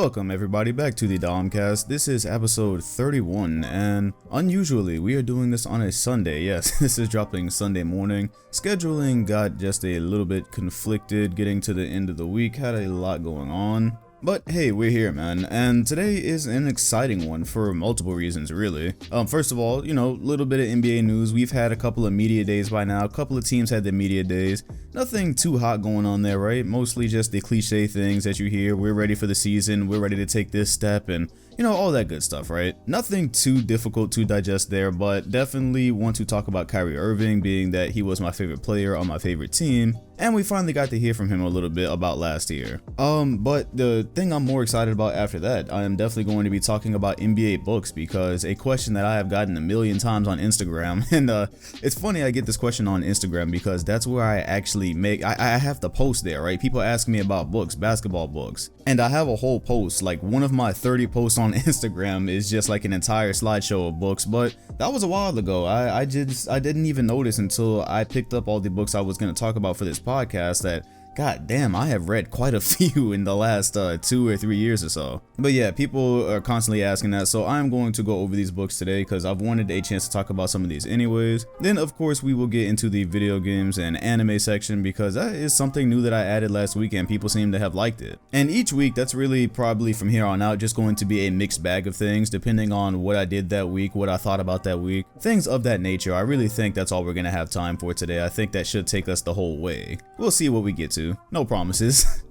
Welcome everybody back to the TheDomCast. This is episode 31 and unusually we are doing this on a Sunday. Yes, this is dropping Sunday morning. Scheduling got just a little bit conflicted getting to the end of the week, had a lot going on. But hey, we're here, man, and today is an exciting one for multiple reasons, really. First of all, little bit of NBA news. We've had a couple of media days by now. A couple of teams had their media days. Nothing too hot going on there, right? Mostly just the cliche things that you hear. We're ready for the season. We're ready to take this step and, all that good stuff, right? Nothing too difficult to digest there, but definitely want to talk about Kyrie Irving, being that he was my favorite player on my favorite team. And we finally got to hear from him a little bit about last year. But the thing I'm more excited about after that, I am definitely going to be talking about NBA books, because a question that I have gotten a million times on Instagram, and it's funny I get this question on Instagram because that's where I actually I have to post there, right? People ask me about books, basketball books, and I have a whole post, like one of my 30 posts on Instagram is just like an entire slideshow of books, but that was a while ago. I didn't even notice until I picked up all the books I was going to talk about for this podcast that, god damn, I have read quite a few in the last 2 or 3 years or so. But yeah, people are constantly asking that, so I'm going to go over these books today because I've wanted a chance to talk about some of these anyways. Then of course we will get into the video games and anime section, because that is something new that I added last week and people seem to have liked it. And each week, that's really probably from here on out just going to be a mixed bag of things depending on what I did that week, what I thought about that week, things of that nature. I really think that's all we're gonna have time for today. I think that should take us the whole way. We'll see what we get to. No promises.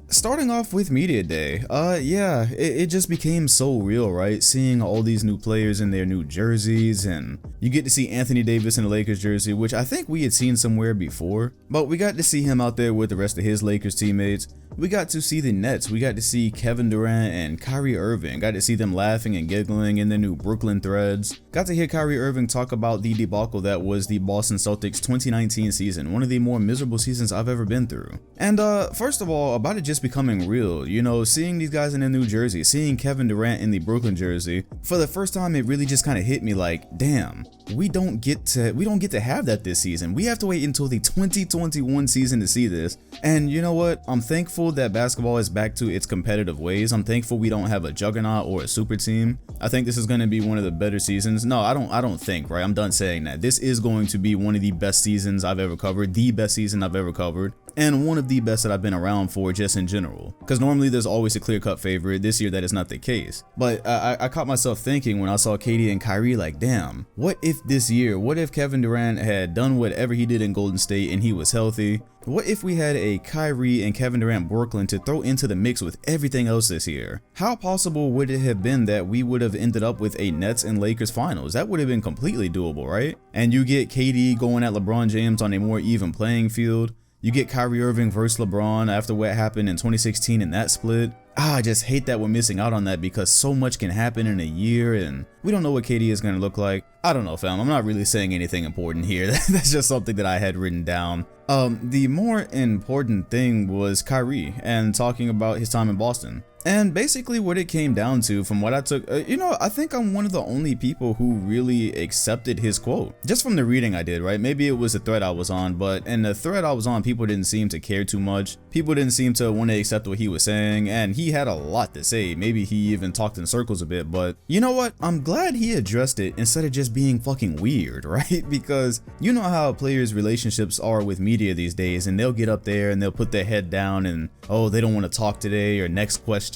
Starting off with media day, yeah, it just became so real, right? Seeing all these new players in their new jerseys, and you get to see Anthony Davis in the Lakers jersey, which I think we had seen somewhere before, but we got to see him out there with the rest of his Lakers teammates. We got to see the Nets. We got to see Kevin Durant and Kyrie Irving. Got to see them laughing and giggling in their new Brooklyn threads. Got to hear Kyrie Irving talk about the debacle that was the Boston Celtics 2019 season, one of the more miserable seasons I've ever been through. And first of all, about it just becoming real, seeing these guys in their new jersey, seeing Kevin Durant in the Brooklyn jersey, for the first time it really just kind of hit me like, damn, we don't get to have that this season. We have to wait until the 2021 season to see this. And you know what? I'm thankful that basketball is back to its competitive ways. I'm thankful we don't have a juggernaut or a super team. I think this is going to be one of the better seasons. No, I don't think, right? I'm done saying that. This is going to be one of the best seasons I've ever covered, the best season I've ever covered, and one of the best that I've been around for just in general. Because normally there's always a clear-cut favorite. This year that is not the case. But I caught myself thinking when I saw KD and Kyrie, like, damn, what if this year, what if Kevin Durant had done whatever he did in Golden State and he was healthy? What if we had a Kyrie and Kevin Durant Brooklyn to throw into the mix with everything else this year? How possible would it have been that we would have ended up with a Nets and Lakers finals? That would have been completely doable, right? And you get KD going at LeBron James on a more even playing field. You get Kyrie Irving versus LeBron after what happened in 2016 in that split. I just hate that we're missing out on that because so much can happen in a year and we don't know what KD is going to look like. I don't know, fam. I'm not really saying anything important here. That's just something that I had written down. The more important thing was Kyrie and talking about his time in Boston. And basically what it came down to, from what I took, I think I'm one of the only people who really accepted his quote. Just from the reading I did, right? Maybe it was the thread I was on, but in the thread I was on, people didn't seem to care too much. People didn't seem to want to accept what he was saying, and he had a lot to say. Maybe he even talked in circles a bit, but you know what? I'm glad he addressed it instead of just being fucking weird, right? Because you know how players' relationships are with media these days, and they'll get up there and they'll put their head down and, oh, they don't want to talk today, or next question.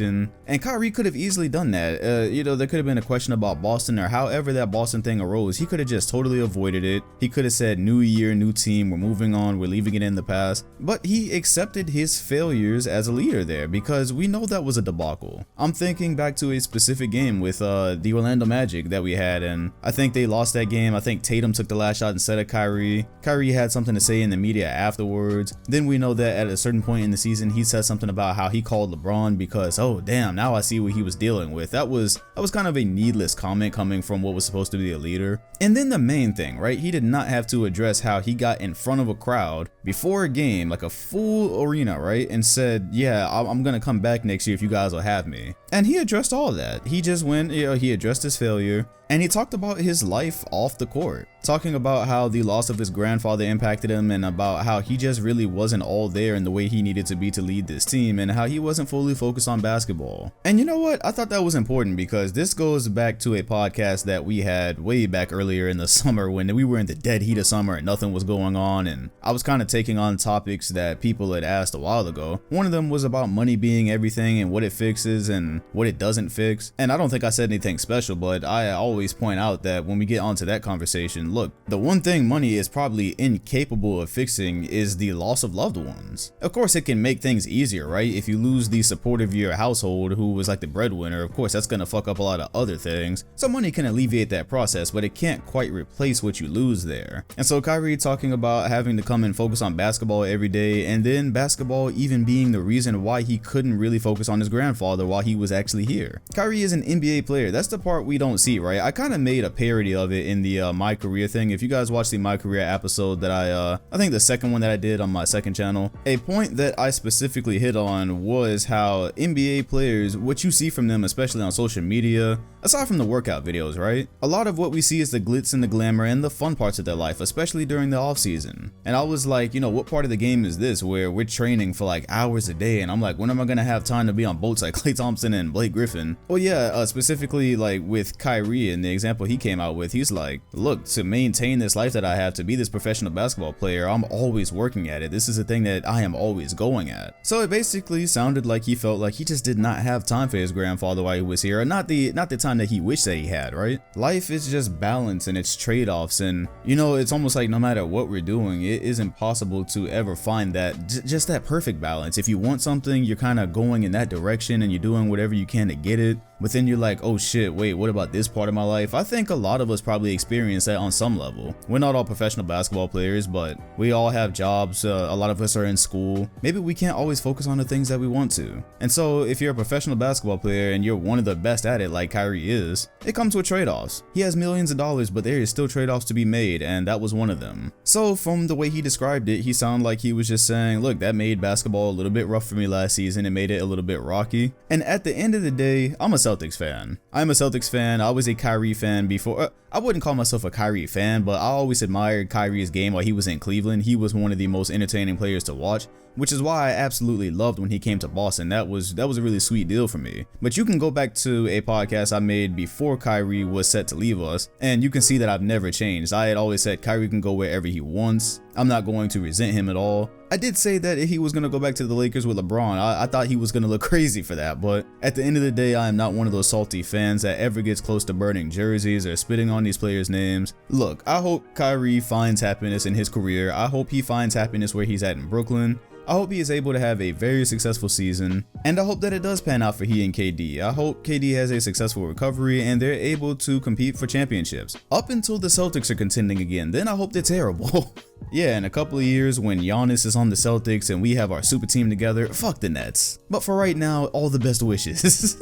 And Kyrie could have easily done that. There could have been a question about Boston or however that Boston thing arose. He could have just totally avoided it. He could have said, new year, new team, we're moving on, we're leaving it in the past. But he accepted his failures as a leader there because we know that was a debacle. I'm thinking back to a specific game with the Orlando Magic that we had, and I think they lost that game. I think Tatum took the last shot instead of Kyrie. Kyrie had something to say in the media afterwards. Then we know that at a certain point in the season, he said something about how he called LeBron because, oh damn, now I see what he was dealing with. That was kind of a needless comment coming from what was supposed to be a leader. And then the main thing, right? He did not have to address how he got in front of a crowd before a game, like a full arena, right? And said, yeah, I'm gonna come back next year if you guys will have me. And he addressed all of that. He just went, he addressed his failure. And he talked about his life off the court, talking about how the loss of his grandfather impacted him and about how he just really wasn't all there in the way he needed to be to lead this team and how he wasn't fully focused on basketball. And you know what? I thought that was important because this goes back to a podcast that we had way back earlier in the summer when we were in the dead heat of summer and nothing was going on, and I was kind of taking on topics that people had asked a while ago. One of them was about money being everything and what it fixes and what it doesn't fix. And I don't think I said anything special, but I always point out that when we get onto that conversation, look, the one thing money is probably incapable of fixing is the loss of loved ones. Of course, it can make things easier, right? If you lose the support of your household who was like the breadwinner, of course that's gonna fuck up a lot of other things. So money can alleviate that process, but it can't quite replace what you lose there. And so Kyrie talking about having to come and focus on basketball every day, and then basketball even being the reason why he couldn't really focus on his grandfather while he was actually here. Kyrie is an NBA player. That's the part we don't see, right? I kind of made a parody of it in the My Career thing. If you guys watched the My Career episode that I think the second one that I did on my second channel, a point that I specifically hit on was how NBA players, what you see from them, especially on social media, aside from the workout videos, right? A lot of what we see is the glitz and the glamour and the fun parts of their life, especially during the off season. And I was like, you know, what part of the game is this where we're training for like hours a day? And I'm like, when am I gonna have time to be on boats like Klay Thompson and Blake Griffin? Well, yeah, specifically like with Kyrie and the example he came out with, he's like, look, to maintain this life that I have, to be this professional basketball player, I'm always working at it. This is a thing that I am always going at. So it basically sounded like he felt like he just did not have time for his grandfather while he was here, or not the time that he wished that he had, right? Life is just balance and it's trade-offs, and you know, it's almost like no matter what we're doing, it is impossible to ever find that just that perfect balance. If you want something, you're kind of going in that direction and you're doing whatever you can to get it, but then you're like, oh shit, wait, what about this part of my life? I think a lot of us probably experience that on some level. We're not all professional basketball players, but we all have jobs. A lot of us are in school. Maybe we can't always focus on the things that we want to. And so if you're a professional basketball player and you're one of the best at it like Kyrie is, it comes with trade-offs. He has millions of dollars, but there is still trade-offs to be made, and that was one of them. So from the way he described it, he sounded like he was just saying, look, that made basketball a little bit rough for me last season. It made it a little bit rocky. And at the end of the day, I'm a Celtics fan. I'm a Celtics fan. I was a Kyrie fan before. I wouldn't call myself a Kyrie fan, but I always admired Kyrie's game while he was in Cleveland. He was one of the most entertaining players to watch, which is why I absolutely loved when he came to Boston. That was a really sweet deal for me. But you can go back to a podcast I made before Kyrie was set to leave us, and you can see that I've never changed. I had always said Kyrie can go wherever he wants. I'm not going to resent him at all. I did say that if he was going to go back to the Lakers with LeBron, I thought he was going to look crazy for that, but at the end of the day, I am not one of those salty fans that ever gets close to burning jerseys or spitting on these players' names. Look, I hope Kyrie finds happiness in his career. I hope he finds happiness where he's at in Brooklyn. I hope he is able to have a very successful season, and I hope that it does pan out for he and KD. I hope KD has a successful recovery and they're able to compete for championships. Up until the Celtics are contending again, then I hope they're terrible. Yeah, in a couple of years when Giannis is on the Celtics and we have our super team together, fuck the Nets. But for right now, all the best wishes.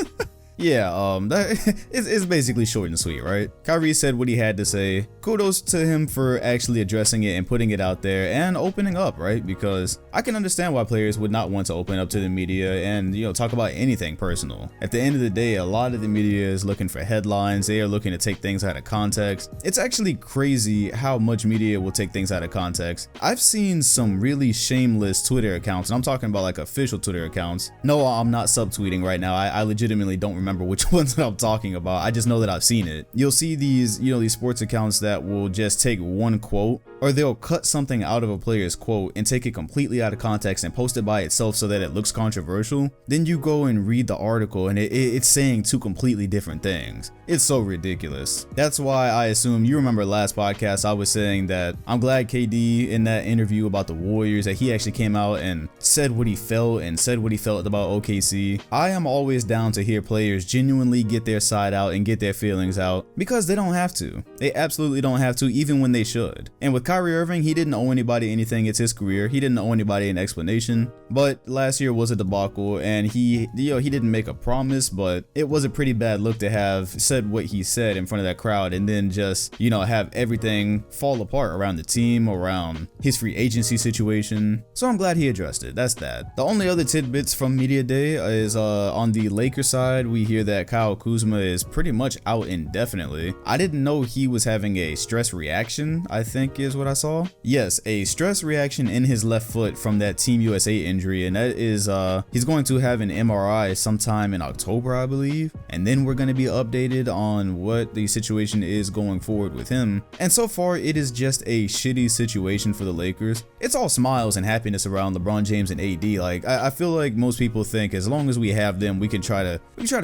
Yeah, that is basically short and sweet, right? Kyrie said what he had to say. Kudos to him for actually addressing it and putting it out there and opening up, right? Because I can understand why players would not want to open up to the media and, you know, talk about anything personal. At the end of the day, a lot of the media is looking for headlines. They are looking to take things out of context. It's actually crazy how much media will take things out of context. I've seen some really shameless Twitter accounts, and I'm talking about like official Twitter accounts. No, I'm not subtweeting right now. I legitimately don't remember which ones that I'm talking about. I just know that I've seen it. You'll see these, you know, these sports accounts that will just take one quote, or they'll cut something out of a player's quote and take it completely out of context and post it by itself so that it looks controversial. Then you go and read the article and it's saying two completely different things. It's so ridiculous. That's why I assume you remember last podcast I was saying that I'm glad KD in that interview about the Warriors that he actually came out and said what he felt and said what he felt about OKC. I am always down to hear players genuinely get their side out and get their feelings out because they don't have to. They absolutely don't have to, even when they should. And with Kyrie Irving, he didn't owe anybody anything. It's his career. He didn't owe anybody an explanation. But last year was a debacle, and he didn't make a promise, but it was a pretty bad look to have said what he said in front of that crowd and then just, you know, have everything fall apart around the team, around his free agency situation. So I'm glad he addressed it. That's that. The only other tidbits from Media Day is on the Lakers side, we we hear that Kyle Kuzma is pretty much out indefinitely. I didn't know he was having a stress reaction, I think is what I saw. Yes, a stress reaction in his left foot from that Team USA injury, and that is he's going to have an MRI sometime in October, I believe, and then we're going to be updated on what the situation is going forward with him. And so far it is just a shitty situation for the Lakers. It's all smiles and happiness around LeBron James and AD. Like I feel like most people think as long as we have them, we can try to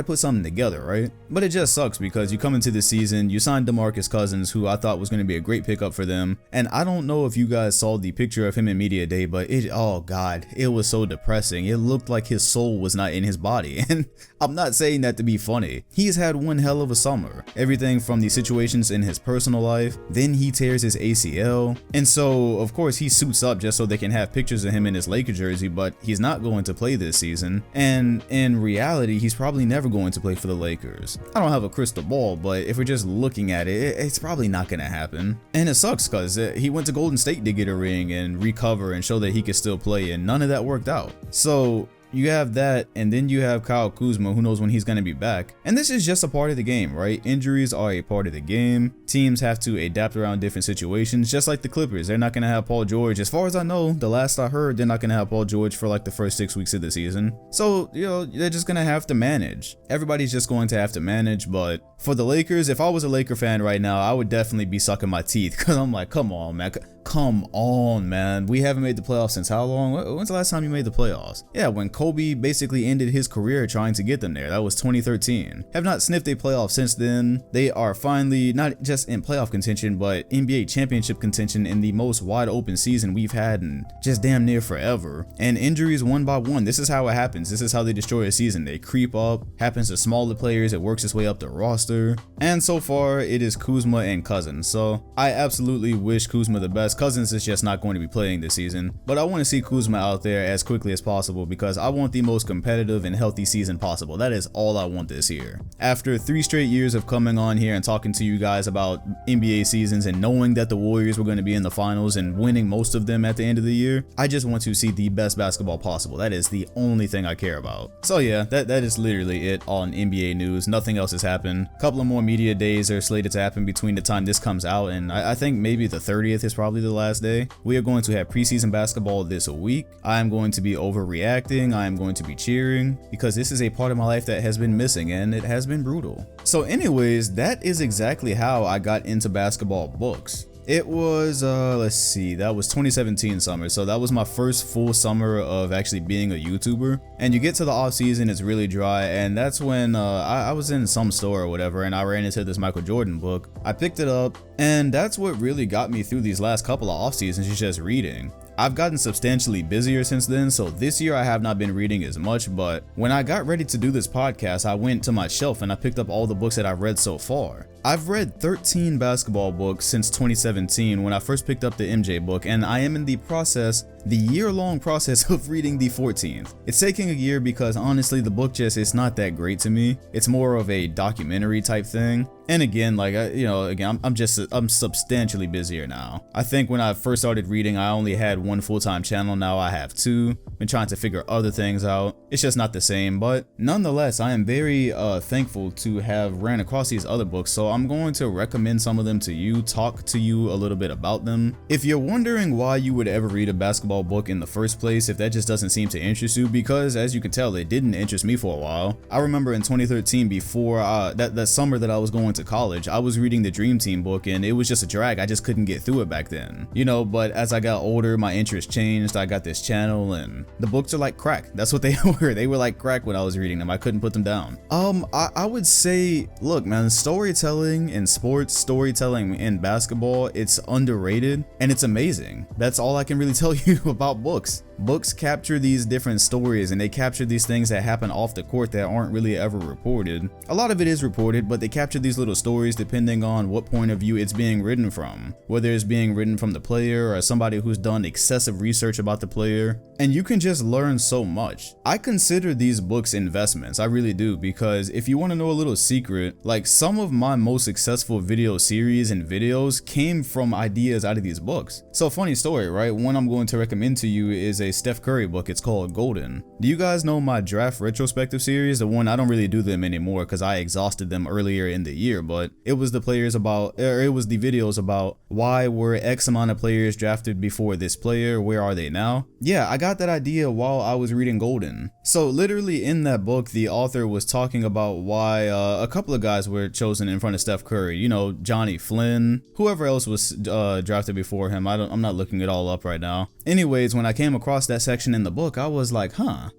put something together, right? But it just sucks because you come into the season, you signed DeMarcus Cousins, who I thought was going to be a great pickup for them, and I don't know if you guys saw the picture of him in media day, but oh god, it was so depressing. It looked like his soul was not in his body, and I'm not saying that to be funny. He's had one hell of a summer. Everything from the situations in his personal life, then he tears his ACL, and so of course he suits up just so they can have pictures of him in his Laker jersey, but he's not going to play this season, and in reality he's probably never going to play for the Lakers. I don't have a crystal ball, but if we're just looking at it, it's probably not gonna happen. And it sucks because he went to Golden State to get a ring and recover and show that he could still play, and none of that worked out. So you have that, and then you have Kyle Kuzma, who knows when he's going to be back. And this is just a part of the game, right? Injuries are a part of the game. Teams have to adapt around different situations, just like the Clippers. They're not going to have Paul George. As far as I know, the last I heard, they're not going to have Paul George for like the first 6 weeks of the season. So, you know, they're just going to have to manage. Everybody's just going to have to manage, but for the Lakers, if I was a Laker fan right now, I would definitely be sucking my teeth because I'm like, come on, man. Come on, man. We haven't made the playoffs since how long? When's the last time you made the playoffs? Yeah, when Kobe basically ended his career trying to get them there. That was 2013. Have not sniffed a playoff since then. They are finally not just in playoff contention, but NBA championship contention in the most wide open season we've had in just damn near forever. And injuries one by one. This is how it happens. This is how they destroy a season. They creep up, happens to smaller players, it works its way up the roster. And so far, it is Kuzma and Cousins. So I absolutely wish Kuzma the best. Cousins is just not going to be playing this season, but I want to see Kuzma out there as quickly as possible because I want the most competitive and healthy season possible. That is all I want this year. After 3 straight years of coming on here and talking to you guys about NBA seasons and knowing that the Warriors were going to be in the finals and winning most of them at the end of the year, I just want to see the best basketball possible. That is the only thing I care about. So yeah, that is literally it on NBA news. Nothing else has happened. A couple of more media days are slated to happen between the time this comes out, and I think maybe the 30th is probably the last day. We are going to have preseason basketball this week. I am going to be overreacting. I am going to be cheering because this is a part of my life that has been missing and it has been brutal. So anyways, that is exactly how I got into basketball books. It was, let's see, that was 2017 summer. So that was my first full summer of actually being a YouTuber. And you get to the off season, it's really dry. And that's when I was in some store or whatever, and I ran into this Michael Jordan book. I picked it up, and that's what really got me through these last couple of off seasons, is just reading. I've gotten substantially busier since then, so this year I have not been reading as much, but when I got ready to do this podcast, I went to my shelf and I picked up all the books that I've read so far. I've read 13 basketball books since 2017 when I first picked up the MJ book, and I am in the year-long process of reading the 14th. It's taking a year because honestly the book just is not that great to me. It's more of a documentary type thing. And again, like, I'm substantially busier now. I think when I first started reading, I only had one full-time channel. Now I have 2. Been trying to figure other things out. It's just not the same, but nonetheless, I am very thankful to have ran across these other books. So I'm going to recommend some of them to you, talk to you a little bit about them. If you're wondering why you would ever read a basketball book in the first place, if that just doesn't seem to interest you, because as you can tell, it didn't interest me for a while. I remember in 2013, before that summer that I was going to college, I was reading the Dream Team book and it was just a drag. I just couldn't get through it back then, you know. But as I got older, my interest changed. I got this channel and the books are like crack. That's what they were. They were like crack when I was reading them. I couldn't put them down. I would say, look man, storytelling in sports, storytelling in basketball, it's underrated and it's amazing. That's all I can really tell you about books. Books capture these different stories and they capture these things that happen off the court that aren't really ever reported. A lot of it is reported, but they capture these little stories depending on what point of view it's being written from. Whether it's being written from the player or somebody who's done excessive research about the player. And you can just learn so much. I consider these books investments, I really do, because if you want to know a little secret, like some of my most successful video series and videos came from ideas out of these books. So funny story, right? One I'm going to recommend to you is a Steph Curry book. It's called Golden. Do you guys know my draft retrospective series? The one, I don't really do them anymore because I exhausted them earlier in the year, but it was the videos about why were X amount of players drafted before this player, where are they now? Yeah, I got that idea while I was reading Golden. So literally in that book, the author was talking about why a couple of guys were chosen in front of Steph Curry. You know, Johnny Flynn, whoever else was drafted before him. I'm not looking it all up right now. Anyways, when I came across that section in the book, I was like,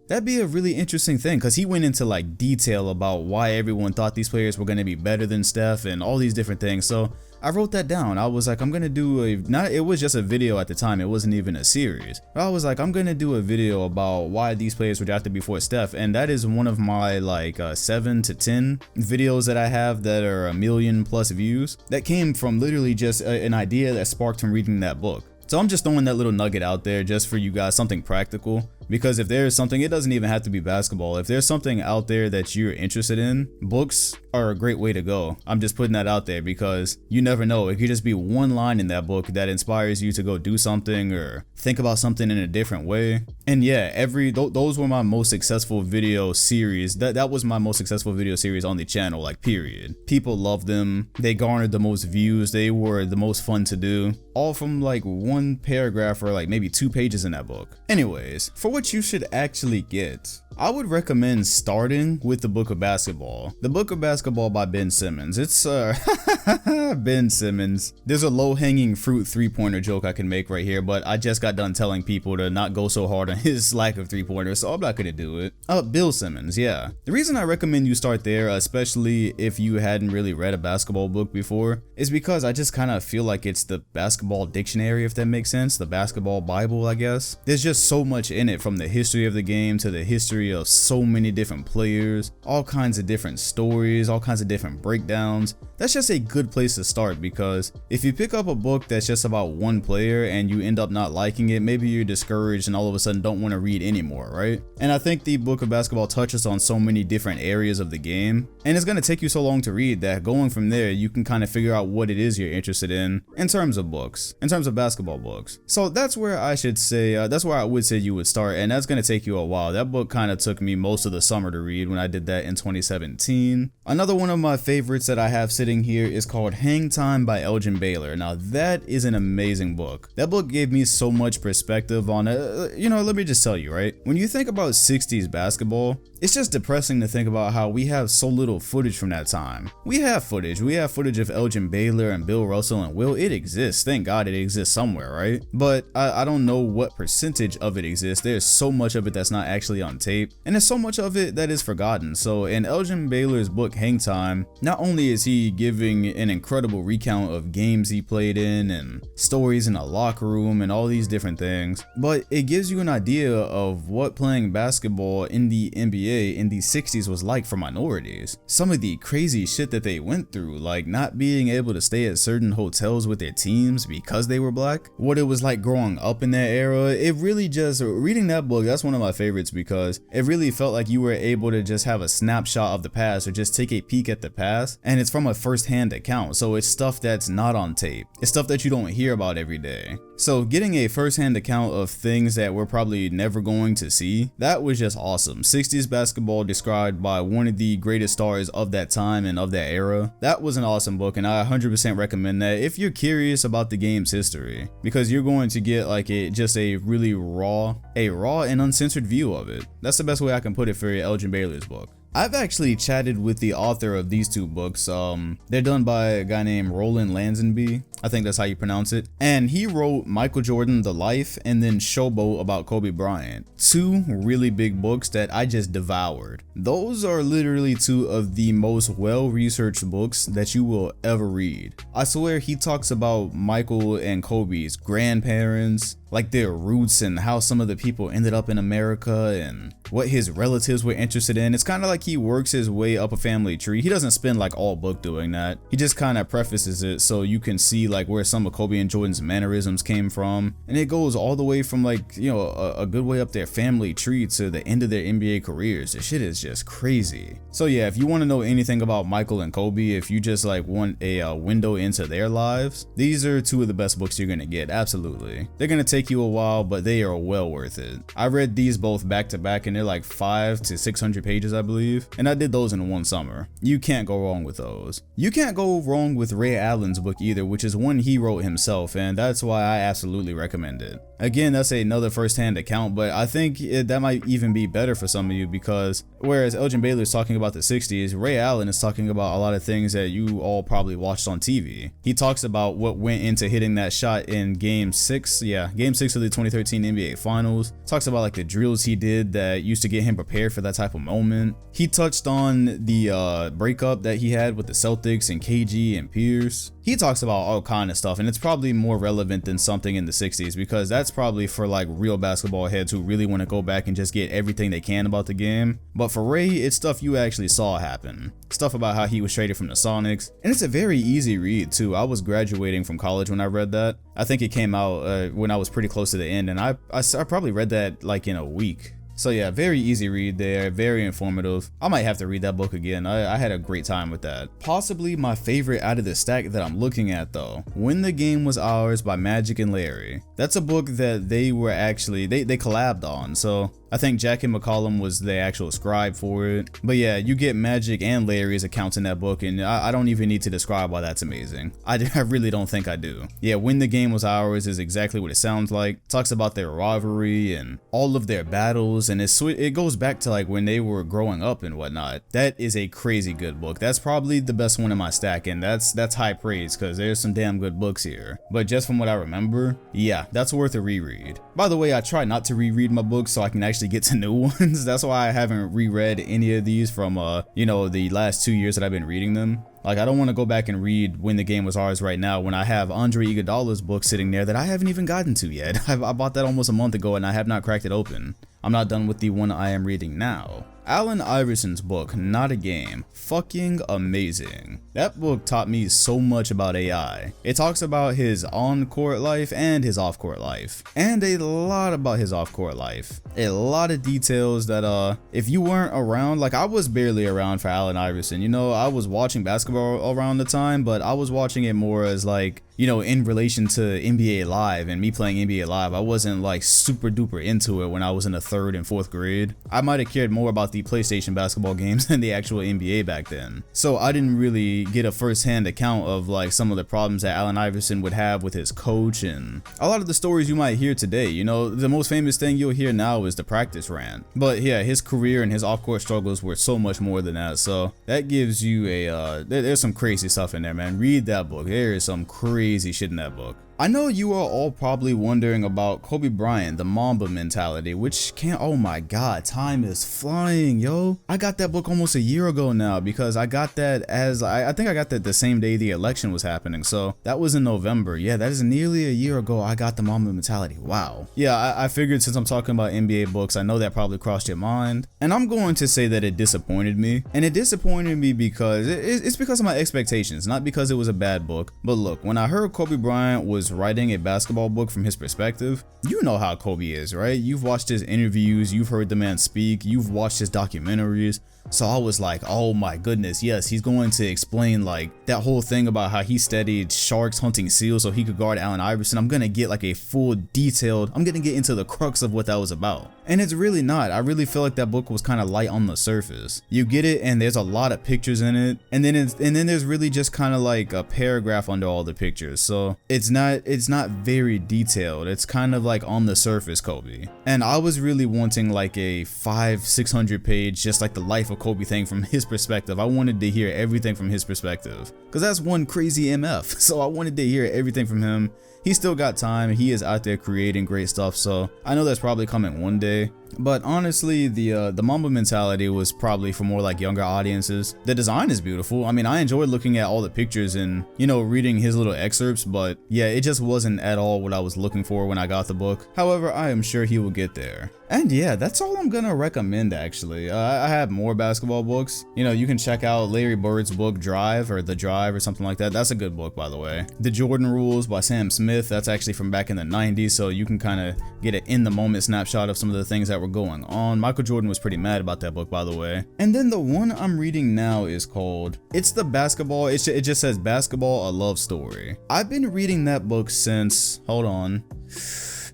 that'd be a really interesting thing, because he went into like detail about why everyone thought these players were going to be better than Steph and all these different things. So I wrote that down. I was like, I'm gonna do it was just a video at the time, it wasn't even a series. But I was like, I'm gonna do a video about why these players were drafted before Steph, and that is one of my like 7 to 10 videos that I have that are 1 million plus views. That came from literally just an idea that sparked from reading that book. So I'm just throwing that little nugget out there just for you guys, something practical. Because if there's something, it doesn't even have to be basketball. If there's something out there that you're interested in, books are a great way to go. I'm just putting that out there because you never know. It could just be one line in that book that inspires you to go do something or think about something in a different way. And yeah, those were my most successful video series. That was my most successful video series on the channel, like period. People loved them. They garnered the most views. They were the most fun to do. All from like one paragraph or like maybe 2 pages in that book. Anyways, for what you should actually get, I would recommend starting with the Book of Basketball. The Book of Basketball by Ben Simmons. It's Ben Simmons. There's a low-hanging fruit three-pointer joke I can make right here, but I just got done telling people to not go so hard on his lack of three-pointers, so I'm not gonna do it. Bill Simmons, yeah. The reason I recommend you start there, especially if you hadn't really read a basketball book before, is because I just kind of feel like it's the basketball dictionary, if that makes sense. The basketball Bible, I guess. There's just so much in it, from the history of the game to the history of so many different players, all kinds of different stories, all kinds of different breakdowns. That's just a good place to start, because if you pick up a book that's just about one player and you end up not liking it, maybe you're discouraged and all of a sudden don't want to read anymore, right? And I think the Book of Basketball touches on so many different areas of the game, and it's going to take you so long to read that going from there you can kind of figure out what it is you're interested in terms of books, in terms of basketball books. So that's where I should say, that's where I would say you would start, and that's going to take you a while. That book kind of took me most of the summer to read when I did that in 2017. Another one of my favorites that I have sitting here is called Hang Time by Elgin Baylor. Now that is an amazing book. That book gave me so much perspective on it. Let me just tell you, right? When you think about 60s basketball, it's just depressing to think about how we have so little footage from that time. We have footage of Elgin Baylor and Bill Russell and Will. It exists. Thank God it exists somewhere, right? But I don't know what percentage of it exists. There's so much of it that's not actually on tape, and there's so much of it that is forgotten. So in Elgin Baylor's book Hang Time, not only is he giving an incredible recount of games he played in and stories in a locker room and all these different things, but it gives you an idea of what playing basketball in the NBA in the 60s was like for minorities. Some of the crazy shit that they went through, like not being able to stay at certain hotels with their teams because they were black, what it was like growing up in that era. It really just, reading that book, that's one of my favorites because it really felt like you were able to just have a snapshot of the past or just take a peek at the past, and it's from a first-hand account, so it's stuff that's not on tape. It's stuff that you don't hear about every day. So getting a first-hand account of things that we're probably never going to see, that was just awesome. 60s basketball described by one of the greatest stars of that time and of that era. That was an awesome book, and I 100% recommend that if you're curious about the game's history, because you're going to get like just a really raw and uncensored view of it. That's the best way I can put it for Elgin Baylor's book. I've actually chatted with the author of these two books. They're done by a guy named Roland Lazenby. I think that's how you pronounce it. And he wrote Michael Jordan, The Life, and then Showboat about Kobe Bryant. Two really big books that I just devoured. Those are literally two of the most well-researched books that you will ever read. I swear he talks about Michael and Kobe's grandparents, like their roots and how some of the people ended up in America and what his relatives were interested in. It's kind of like he works his way up a family tree. He doesn't spend like all book doing that. He just kind of prefaces it so you can see like where some of Kobe and Jordan's mannerisms came from, and it goes all the way from like, you know, a good way up their family tree to the end of their NBA careers. The shit is just crazy. So yeah, if you want to know anything about Michael and Kobe, if you just like want a window into their lives, these are two of the best books you're gonna get. Absolutely, they're gonna take you a while, but they are well worth it. I read these both back to back, and they're like 500 to 600 pages, I believe, and I did those in one summer. You can't go wrong with those. You can't go wrong with Ray Allen's book either, which is one he wrote himself, and that's why I absolutely recommend it. Again, that's another first-hand account, but I think that might even be better for some of you, because whereas Elgin Baylor is talking about the 60s, Ray Allen is talking about a lot of things that you all probably watched on TV. He talks about what went into hitting that shot in Game 6, Game 6 of the 2013 NBA Finals. Talks about like the drills he did that used to get him prepared for that type of moment. He touched on the breakup that he had with the Celtics and KG and Pierce. He talks about all kind of stuff, and it's probably more relevant than something in the 60s, because that's probably for like real basketball heads who really want to go back and just get everything they can about the game. But for Ray, it's stuff you actually saw happen. Stuff about how he was traded from the Sonics, and it's a very easy read too. I was graduating from college when I read that. I think it came out when I was pretty close to the end, and I probably read that like in a week. So yeah, very easy read there, very informative. I might have to read that book again. I had a great time with that. Possibly my favorite out of the stack that I'm looking at though, When the Game Was Ours by Magic and Larry. That's a book that they were actually, they collabed on, so I think Jackie McCollum was the actual scribe for it. But yeah, you get Magic and Larry's accounts in that book, and I don't even need to describe why that's amazing. I really don't think I do. Yeah, When the Game Was Ours is exactly what it sounds like. Talks about their rivalry and all of their battles, and it goes back to like when they were growing up and whatnot. That is a crazy good book. That's probably the best one in my stack, and that's high praise, because there's some damn good books here. But just from what I remember, yeah, that's worth a reread. By the way, I try not to reread my books so I can actually get to new ones. That's why I haven't reread any of these from you know, the last 2 years that I've been reading them. Like, I don't want to go back and read When the Game Was Ours right now when I have Andre Iguodala's book sitting there that I haven't even gotten to yet. I bought that almost a month ago and I have not cracked it open. I'm not done with the one I am reading now. Allen Iverson's book, Not a Game, fucking amazing. That book taught me so much about AI. It talks about his on-court life and his off-court life, and a lot about his off-court life. A lot of details that if you weren't around, like I was barely around for Allen Iverson, you know, I was watching basketball around the time, but I was watching it more as like, you know, in relation to NBA Live and me playing NBA Live. I wasn't like super duper into it when I was in the 3rd and 4th grade. I might have cared more about the PlayStation basketball games than the actual NBA back then. So I didn't really get a first-hand account of like some of the problems that Allen Iverson would have with his coach and a lot of the stories you might hear today. You know, the most famous thing you'll hear now is the practice rant. But yeah, his career and his off-court struggles were so much more than that. So that gives you a, there's some crazy stuff in there, man. Read that book. There is some crazy shit in that book. I know you are all probably wondering about Kobe Bryant, the Mamba mentality, which can't, oh my god, time is flying, yo. I got that book almost a year ago now, because I got that as, I think I got that the same day the election was happening, so that was in November. Yeah, that is nearly a year ago I got the Mamba mentality, wow. Yeah, I figured since I'm talking about NBA books, I know that probably crossed your mind, and I'm going to say that it disappointed me, and it disappointed me because it's because of my expectations, not because it was a bad book. But look, when I heard Kobe Bryant was writing a basketball book from his perspective, you know how Kobe is, right? You've watched his interviews, you've heard the man speak, you've watched his documentaries. So I was like, oh my goodness, yes, he's going to explain like that whole thing about how he studied sharks hunting seals so he could guard Allen Iverson. I'm gonna get like a full detailed, I'm gonna get into the crux of what that was about. And it's really not. I really feel like that book was kind of light on the surface. You get it and there's a lot of pictures in it, and then there's really just kind of like a paragraph under all the pictures. So it's not very detailed. It's kind of like on the surface Kobe. And I was really wanting like a 500-600 page just like the life of Kobe thing from his perspective. I wanted to hear everything from his perspective, because that's one crazy MF. So I wanted to hear everything from him. He still got time, he is out there creating great stuff, so I know that's probably coming one day. But honestly, the Mamba mentality was probably for more like younger audiences. The design is beautiful. I mean, I enjoyed looking at all the pictures and, you know, reading his little excerpts, but yeah, it just wasn't at all what I was looking for when I got the book. However, I am sure he will get there. And yeah, that's all I'm gonna recommend actually. I have more basketball books. You know, you can check out Larry Bird's book Drive, or The Drive, or something like that. That's a good book, by the way. The Jordan Rules by Sam Smith, that's actually from back in the 90s, so you can kind of get an in-the-moment snapshot of some of the things that were going on. Michael Jordan was pretty mad about that book, by the way. And then the one I'm reading now is called, it's the basketball, it just says Basketball, A Love Story. I've been reading that book since, hold on.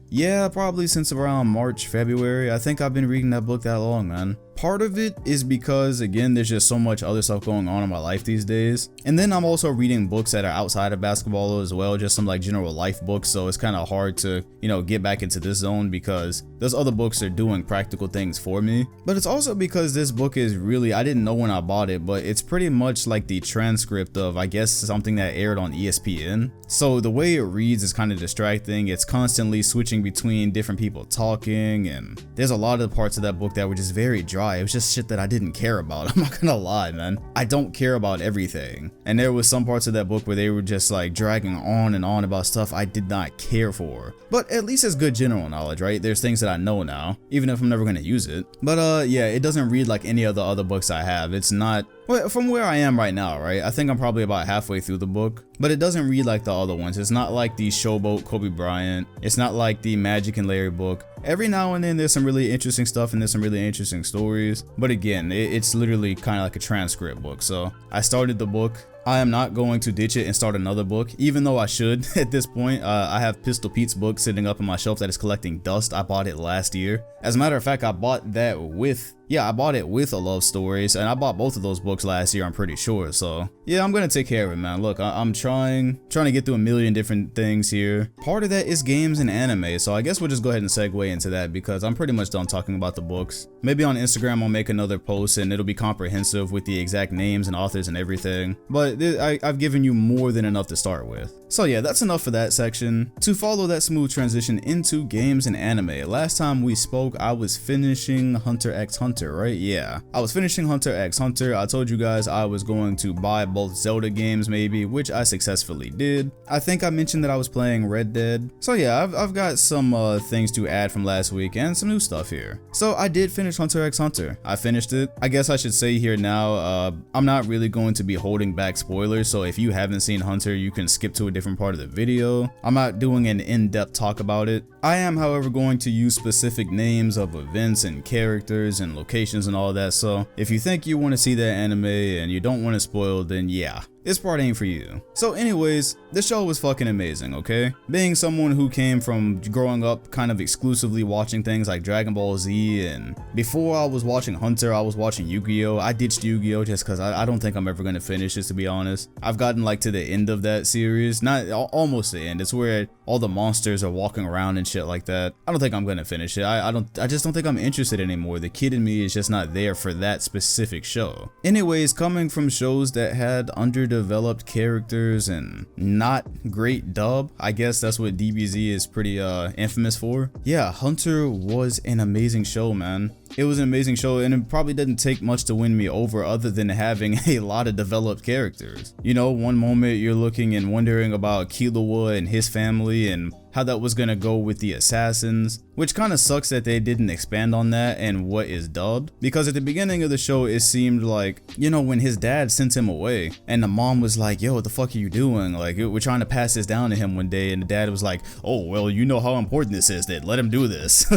Yeah, probably since around March, February. I think I've been reading that book that long, man. Part of it is because, again, there's just so much other stuff going on in my life these days. And then I'm also reading books that are outside of basketball as well, just some like general life books. So it's kind of hard to, you know, get back into this zone because those other books are doing practical things for me. But it's also because this book is really, I didn't know when I bought it, but it's pretty much like the transcript of, I guess, something that aired on ESPN. So the way it reads is kind of distracting. It's constantly switching between different people talking, and there's a lot of parts of that book that were just very dry. It was just shit that I didn't care about. I'm not gonna lie, man. I don't care about everything. And there was some parts of that book where they were just like dragging on and on about stuff I did not care for. But at least it's good general knowledge, right? There's things that I know now, even if I'm never gonna use it. But yeah, it doesn't read like any of the other books I have. It's not, well, from where I am right now, right? I think I'm probably about halfway through the book, but it doesn't read like the other ones. It's not like the Showboat Kobe Bryant. It's not like the Magic and Larry book. Every now and then there's some really interesting stuff and there's some really interesting stories. But again, it's literally kind of like a transcript book. So I started the book. I am not going to ditch it and start another book, even though I should at this point. I have Pistol Pete's book sitting up on my shelf that is collecting dust. I bought it last year. As a matter of fact, I bought that with, I bought it with A Love Stories, and I bought both of those books last year, I'm pretty sure. So yeah, I'm gonna take care of it, man. Look, I'm trying to get through a million different things here. Part of that is games and anime, so I guess we'll just go ahead and segue into that because I'm pretty much done talking about the books. Maybe on Instagram I'll make another post and it'll be comprehensive with the exact names and authors and everything, but I've given you more than enough to start with. So yeah, that's enough for that section. To follow that smooth transition into games and anime, last time we spoke I was finishing Hunter x Hunter, right? Yeah, I was finishing Hunter x Hunter. I told you guys I was going to buy both Zelda games maybe, which I successfully did. I think I mentioned that I was playing Red Dead. So yeah, I've got some things to add from last week and some new stuff here. So I did finish Hunter x Hunter. I finished it. I guess I should say here now, I'm not really going to be holding back spoilers, so if you haven't seen Hunter, you can skip to a different part of the video. I'm not doing an in-depth talk about it. I am, however, going to use specific names of events and characters and locations and all that, so if you think you want to see that anime and you don't want to spoil, then yeah, this part ain't for you. So anyways, the show was fucking amazing, okay? Being someone who came from growing up kind of exclusively watching things like Dragon Ball Z, and before I was watching Hunter, I was watching Yu-Gi-Oh! I ditched Yu-Gi-Oh! Just because I don't think I'm ever going to finish this, to be honest. I've gotten like to the end of that series, not almost the end. It's where all the monsters are walking around and shit like that. I don't think I'm going to finish it. I just don't think I'm interested anymore. The kid in me is just not there for that specific show. Anyways, coming from shows that had underdeveloped characters and not great dub, I guess that's what DBZ is pretty infamous for. Yeah, Hunter was an amazing show, man. It was an amazing show, and it probably didn't take much to win me over other than having a lot of developed characters. You know, one moment you're looking and wondering about Killua and his family and how that was gonna go with the assassins, which kind of sucks that they didn't expand on that and what is dubbed, because at the beginning of the show it seemed like, you know, when his dad sent him away and the mom was like, yo, what the fuck are you doing? Like, we're trying to pass this down to him one day, and the dad was like, oh, well, you know how important this is, then let him do this.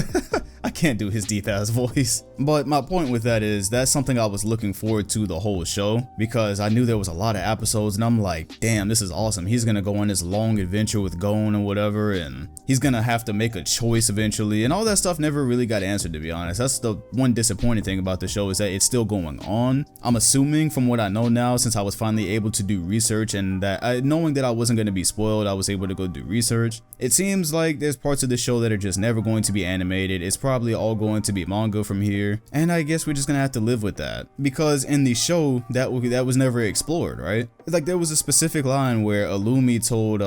I can't do his deep ass voice. But my point with that is that's something I was looking forward to the whole show, because I knew there was a lot of episodes and I'm like, damn, this is awesome. He's gonna go on this long adventure with Gon and whatever, and he's gonna have to make a choice eventually, and all that stuff never really got answered, to be honest. That's the one disappointing thing about the show, is that it's still going on. I'm assuming from what I know now, since I was finally able to do research, and that knowing that I wasn't going to be spoiled, I was able to go do research. It seems like there's parts of the show that are just never going to be animated. It's probably all going to be manga from here, and I guess we're just gonna have to live with that, because in the show that was never explored, right? Like, there was a specific line where Illumi told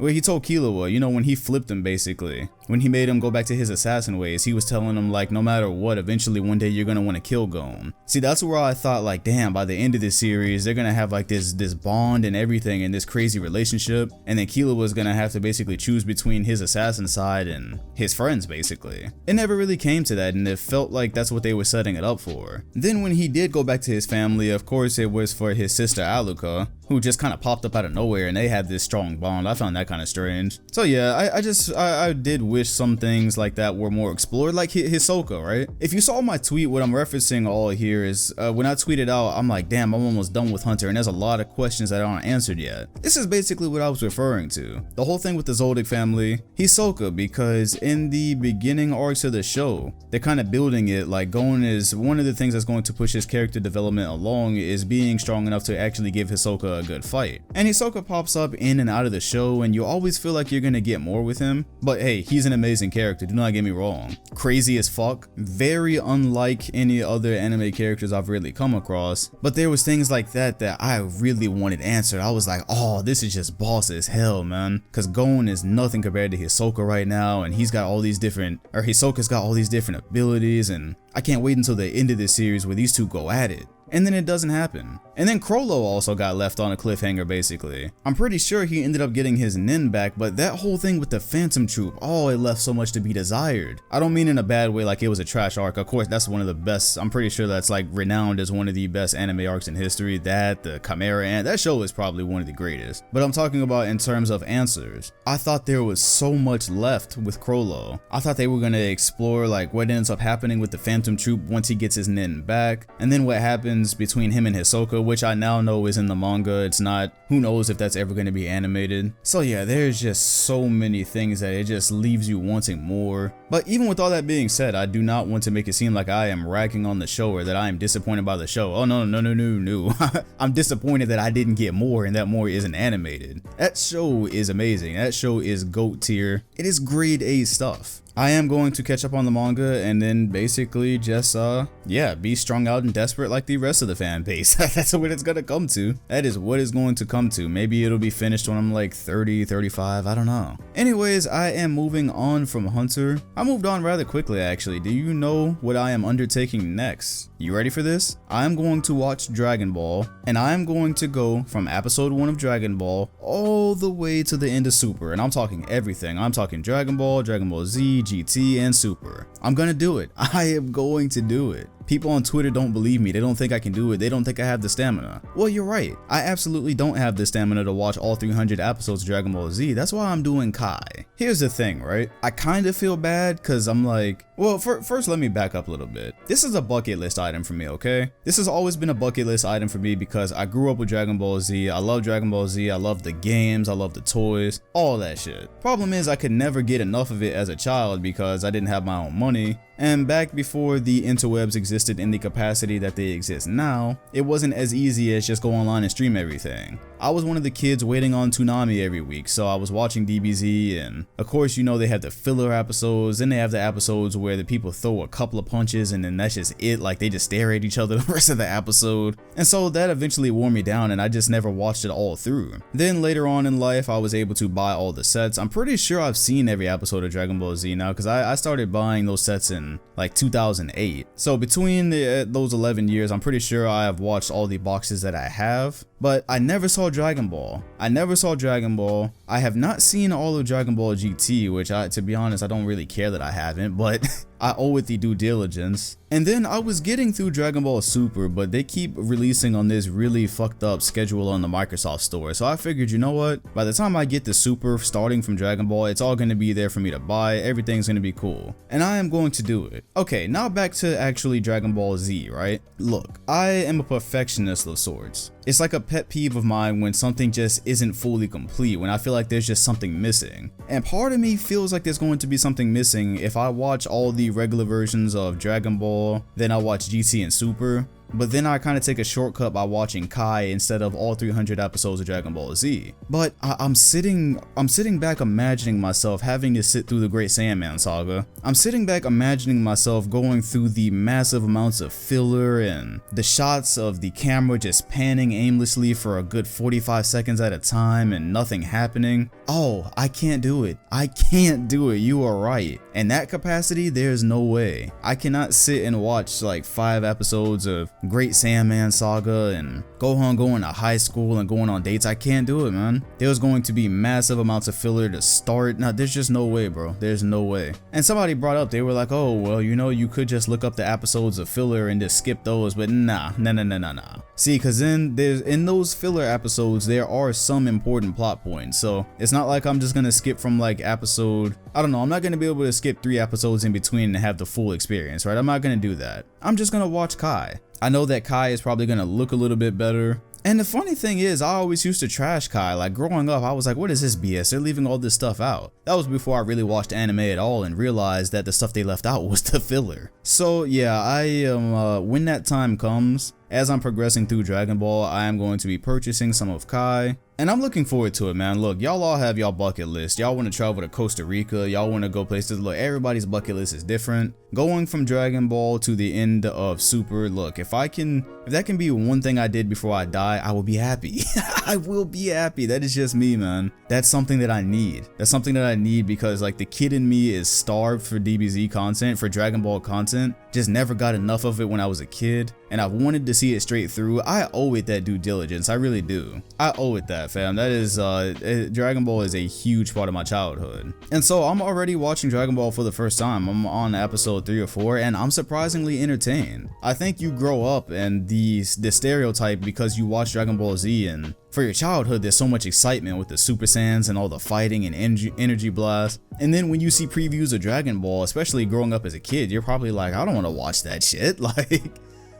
where he told Killua, you know, when he flipped him basically, when he made him go back to his assassin ways, he was telling him like, no matter what, eventually one day you're gonna want to kill Gon. See, that's where I thought like, damn, by the end of this series, they're gonna have like this bond and everything and this crazy relationship, and then Killua was gonna have to basically choose between his assassin side and his friends basically. It never really came to that, and it felt like that's what they were setting it up for. Then when he did go back to his family, of course it was for his sister Aluka, who just kind of popped up out of nowhere, and they had this strong bond. I found that kind of strange. So yeah, I did wish some things like that were more explored, like Hisoka, right? If you saw my tweet, what I'm referencing all here is when I tweeted out, I'm like, damn, I'm almost done with Hunter, and there's a lot of questions that aren't answered yet. This is basically what I was referring to. The whole thing with the Zoldyck family, Hisoka, because in the beginning arcs of the show, they're kind of building it like Gon is one of the things that's going to push his character development along is being strong enough to actually give Hisoka a good fight. And Hisoka pops up in and out of the show, and you always feel like you're gonna get more with him. But hey, he's an amazing character, do not get me wrong. Crazy as fuck, very unlike any other anime characters I've really come across. But there was things like that I really wanted answered. I was like, oh, this is just boss as hell, man. Cause Gon is nothing compared to Hisoka right now, and Hisoka's got all these different abilities, and I can't wait until the end of this series where these two go at it. And then it doesn't happen. And then Crollo also got left on a cliffhanger basically. I'm pretty sure he ended up getting his Nin back, but that whole thing with the Phantom Troop, oh, it left so much to be desired. I don't mean in a bad way like it was a trash arc. Of course, that's one of the best. I'm pretty sure that's like renowned as one of the best anime arcs in history. That, the Chimera Ant, that show is probably one of the greatest. But I'm talking about in terms of answers. I thought there was so much left with Crollo. I thought they were gonna explore like what ends up happening with the Phantom Troop once he gets his Nin back, and then what happens between him and Hisoka, which I now know is in the manga. It's not, who knows if that's ever going to be animated. So yeah, there's just so many things that it just leaves you wanting more. But even with all that being said, I do not want to make it seem like I am ragging on the show or that I am disappointed by the show. Oh no. I'm disappointed that I didn't get more and that more isn't animated. That show is amazing. That show is GOAT tier. It is grade A stuff. I am going to catch up on the manga and then basically just yeah, be strung out and desperate like the rest of the fan base. That's what it's gonna come to. That is what it's going to come to. Maybe it'll be finished when I'm like 30, 35, I don't know. Anyways, I am moving on from Hunter. I moved on rather quickly actually. Do you know what I am undertaking next? You ready for this? I am going to watch Dragon Ball, and I am going to go from episode 1 of Dragon Ball all the way to the end of Super, and I'm talking everything. I'm talking Dragon Ball, Dragon Ball Z, GT, and Super. I'm gonna do it. I am going to do it. People on Twitter don't believe me. They don't think I can do it. They don't think I have the stamina. Well, you're right. I absolutely don't have the stamina to watch all 300 episodes of Dragon Ball Z. That's why I'm doing Kai. Here's the thing, right? I kind of feel bad because I'm like, well, first let me back up a little bit. This is a bucket list item for me, okay? This has always been a bucket list item for me because I grew up with Dragon Ball Z. I love Dragon Ball Z. I love the games. I love the toys. All that shit. Problem is I could never get enough of it as a child because I didn't have my own money. And back before the interwebs existed in the capacity that they exist now, it wasn't as easy as just go online and stream everything. I was one of the kids waiting on Toonami every week, so I was watching DBZ, and of course, you know, they have the filler episodes, then they have the episodes where the people throw a couple of punches and then that's just it, like they just stare at each other the rest of the episode. And so that eventually wore me down and I just never watched it all through. Then later on in life, I was able to buy all the sets. I'm pretty sure I've seen every episode of Dragon Ball Z now because I started buying those sets in like 2008. So between those 11 years, I'm pretty sure I have watched all the boxes that I have. But I never saw Dragon Ball. I have not seen all of Dragon Ball GT, which to be honest, I don't really care that I haven't, but I owe it the due diligence. And then I was getting through Dragon Ball Super, but they keep releasing on this really fucked up schedule on the Microsoft Store. So I figured, you know what? By the time I get the Super starting from Dragon Ball, it's all going to be there for me to buy. Everything's going to be cool. And I am going to do it. Okay, now back to actually Dragon Ball Z, right? Look, I am a perfectionist of sorts. It's like a pet peeve of mine when something just isn't fully complete, when I feel like there's just something missing. And part of me feels like there's going to be something missing if I watch all the regular versions of Dragon Ball, then I watch GT and Super. but then I kind of take a shortcut by watching Kai instead of all 300 episodes of Dragon Ball Z. But I'm sitting back imagining myself having to sit through the Great Saiyaman saga. I'm sitting back imagining myself going through the massive amounts of filler and the shots of the camera just panning aimlessly for a good 45 seconds at a time and nothing happening. Oh, I can't do it. I can't do it. You are right. In that capacity, there's no way. I cannot sit and watch like 5 episodes of Great Saiyaman saga and Gohan going to high school and going on dates. I can't do it, man. There's going to be massive amounts of filler to start. Now, there's just no way, bro. There's no way. And somebody brought up, they were like, oh, well, you know, you could just look up the episodes of filler and just skip those, but nah. See, because then in those filler episodes, there are some important plot points. So it's not like I'm just going to skip from like episode, I don't know, I'm not going to be able to skip 3 episodes in between and have the full experience, right? I'm not going to do that. I'm just going to watch Kai. I know that Kai is probably going to look a little bit better. And the funny thing is, I always used to trash Kai. Like growing up, I was like, what is this BS? They're leaving all this stuff out. That was before I really watched anime at all and realized that the stuff they left out was the filler. So yeah, I am, when that time comes, as I'm progressing through Dragon Ball, I am going to be purchasing some of Kai. And I'm looking forward to it, man. Look, y'all all have y'all bucket list. Y'all want to travel to Costa Rica. Y'all want to go places. Look, everybody's bucket list is different. Going from Dragon Ball to the end of Super, look, if that can be one thing I did before I die, I will be happy. I will be happy. That is just me, man. That's something that I need. That's something that I need because like the kid in me is starved for DBZ content, for Dragon Ball content. Just never got enough of it when I was a kid. And I wanted to see it straight through. I owe it that due diligence. I really do. I owe it that, fam. That is, Dragon Ball is a huge part of my childhood. And so I'm already watching Dragon Ball for the first time. I'm on episode 3 or 4 and I'm surprisingly entertained. I think you grow up and the stereotype because you watch Dragon Ball Z and for your childhood, there's so much excitement with the Super Saiyans and all the fighting and energy blasts. And then when you see previews of Dragon Ball, especially growing up as a kid, you're probably like, I don't want to watch that shit. Like,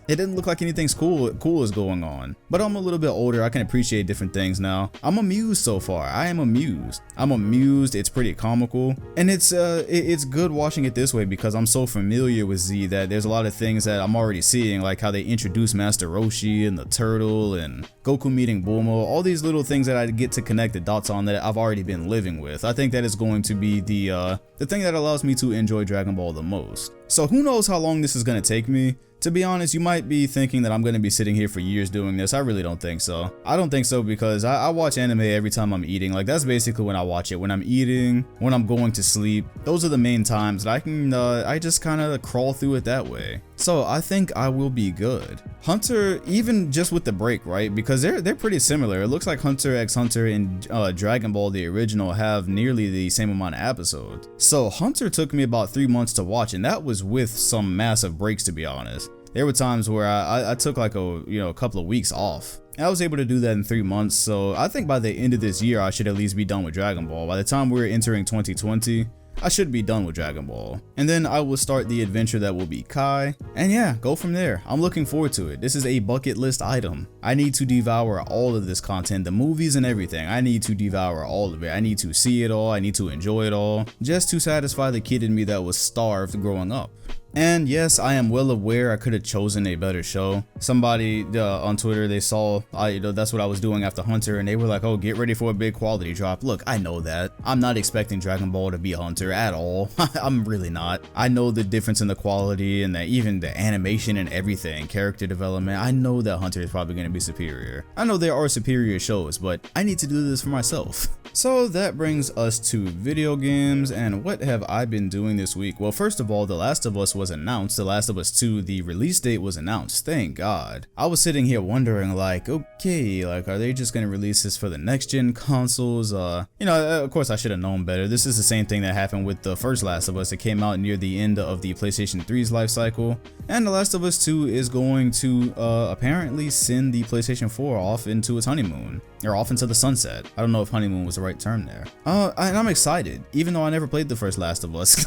it didn't look like anything's cool is going on. But I'm a little bit older. I can appreciate different things now. I'm amused so far. I am amused. I'm amused. It's pretty comical. And it's good watching it this way because I'm so familiar with Z that there's a lot of things that I'm already seeing, like how they introduce Master Roshi and the turtle and Goku meeting Bulma, all these little things that I get to connect the dots on that I've already been living with. I think that is going to be the thing that allows me to enjoy Dragon Ball the most. So who knows how long this is going to take me. To be honest, you might be thinking that I'm going to be sitting here for years doing this. I really don't think so. I don't think so because I watch anime every time I'm eating. Like that's basically when I watch it. When I'm eating, when I'm going to sleep. Those are the main times that I just kind of crawl through it that way. So I think I will be good. Hunter, even just with the break, right? Because they're pretty similar. It looks like Hunter x Hunter and Dragon Ball the original have nearly the same amount of episodes. So Hunter took me about 3 months to watch, and that was with some massive breaks, to be honest. There were times where I took like a couple of weeks off. I was able to do that in 3 months, so I think by the end of this year I should at least be done with Dragon Ball. By the time we're entering 2020, I should be done with Dragon Ball. And then I will start the adventure that will be Kai. And yeah, go from there. I'm looking forward to it. This is a bucket list item. I need to devour all of this content, the movies and everything. I need to devour all of it. I need to see it all. I need to enjoy it all. Just to satisfy the kid in me that was starved growing up. And yes, I am well aware I could have chosen a better show. Somebody on Twitter, they saw that's what I was doing after Hunter, and they were like, oh, get ready for a big quality drop. Look, I know that. I'm not expecting Dragon Ball to be Hunter at all. I'm really not. I know the difference in the quality and even the animation and everything, character development. I know that Hunter is probably going to be superior. I know there are superior shows, but I need to do this for myself. So that brings us to video games, and what have I been doing this week? Well, first of all, The Last of Us was announced. The Last of Us 2, the release date was announced. Thank God. I was sitting here wondering like, okay, like are they just gonna release this for the next gen consoles? Of course I should have known better. This is the same thing that happened with the first Last of Us. It came out near the end of the PlayStation 3's life cycle, and The Last of Us 2 is going to apparently send the PlayStation 4 off into its honeymoon, or off into the sunset. I don't know if honeymoon was the right term there. And I'm excited, even though I never played the first Last of Us.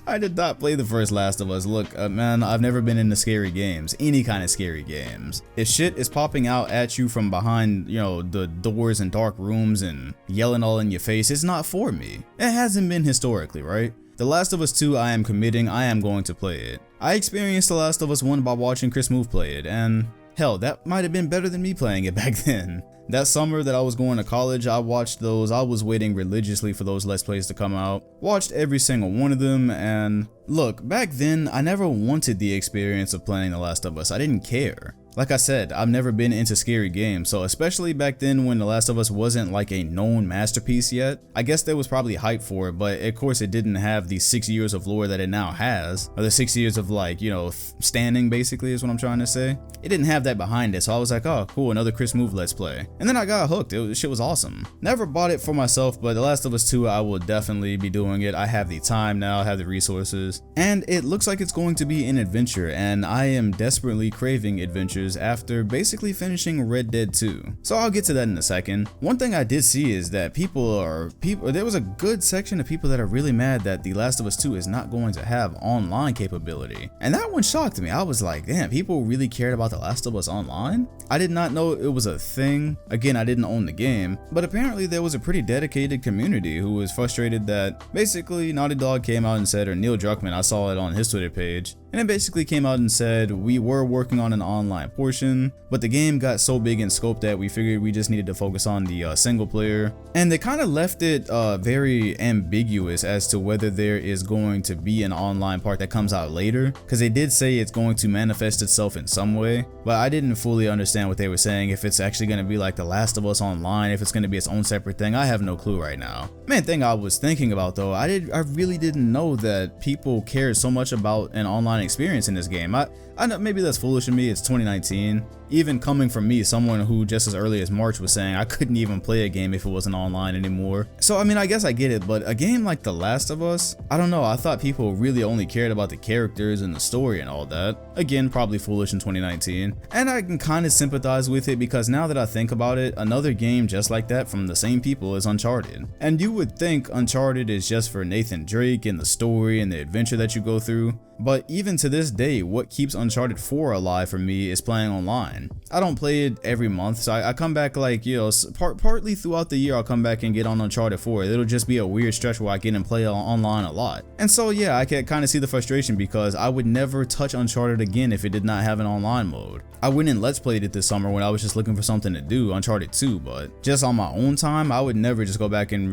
I did not play the first Last of Us. Look, man, I've never been into scary games, any kind of scary games. If shit is popping out at you from behind, the doors and dark rooms and yelling all in your face, it's not for me. It hasn't been historically, right? The Last of Us 2, I am committing, I am going to play it. I experienced The Last of Us 1 by watching Chris Move play it, and hell, that might have been better than me playing it back then. That summer that I was going to college, I watched those. I was waiting religiously for those Let's Plays to come out. Watched every single one of them, and look, back then, I never wanted the experience of playing The Last of Us. I didn't care. Like I said, I've never been into scary games, so especially back then when The Last of Us wasn't like a known masterpiece yet, I guess there was probably hype for it, but of course it didn't have the 6 years of lore that it now has, or the 6 years of like, you know, standing basically is what I'm trying to say. It didn't have that behind it, so I was like, oh cool, another Chris Move Let's Play. And then I got hooked, shit was awesome. Never bought it for myself, but The Last of Us 2, I will definitely be doing it. I have the time now, I have the resources, and it looks like it's going to be an adventure, and I am desperately craving adventures after basically finishing Red Dead 2. So I'll get to that in a second. One thing I did see is that there was a good section of people that are really mad that The Last of Us 2 is not going to have online capability. And that one shocked me. I was like, damn, people really cared about The Last of Us Online? I did not know it was a thing. Again, I didn't own the game, but apparently there was a pretty dedicated community who was frustrated that basically Naughty Dog came out and said, or Neil Druckmann, I saw it on his Twitter page, and it basically came out and said, we were working on an online portion, but the game got so big in scope that we figured we just needed to focus on the single player. And they kind of left it very ambiguous as to whether there is going to be an online part that comes out later, because they did say it's going to manifest itself in some way, but I didn't fully understand what they were saying, if it's actually going to be like The Last of Us Online, if it's going to be its own separate thing. I have no clue right now. Main thing I was thinking about though, I really didn't know that people cared so much about an online experience in this game. I know maybe that's foolish of me, it's 2019. Even coming from me, someone who just as early as March was saying I couldn't even play a game if it wasn't online anymore. So I mean, I guess I get it, but a game like The Last of Us, I don't know, I thought people really only cared about the characters and the story and all that. Again, probably foolish in 2019. And I can kind of sympathize with it because now that I think about it, another game just like that from the same people is Uncharted. And you would think Uncharted is just for Nathan Drake and the story and the adventure that you go through, but even to this day, what keeps Uncharted 4 alive for me is playing online. I don't play it every month, so I come back like, you know, partly throughout the year I'll come back and get on Uncharted 4. It'll just be a weird stretch where I get and play online a lot. And so yeah, I can kind of see the frustration because I would never touch Uncharted again if it did not have an online mode. I went and Let's Played it this summer when I was just looking for something to do, Uncharted 2, but just on my own time, I would never just go back and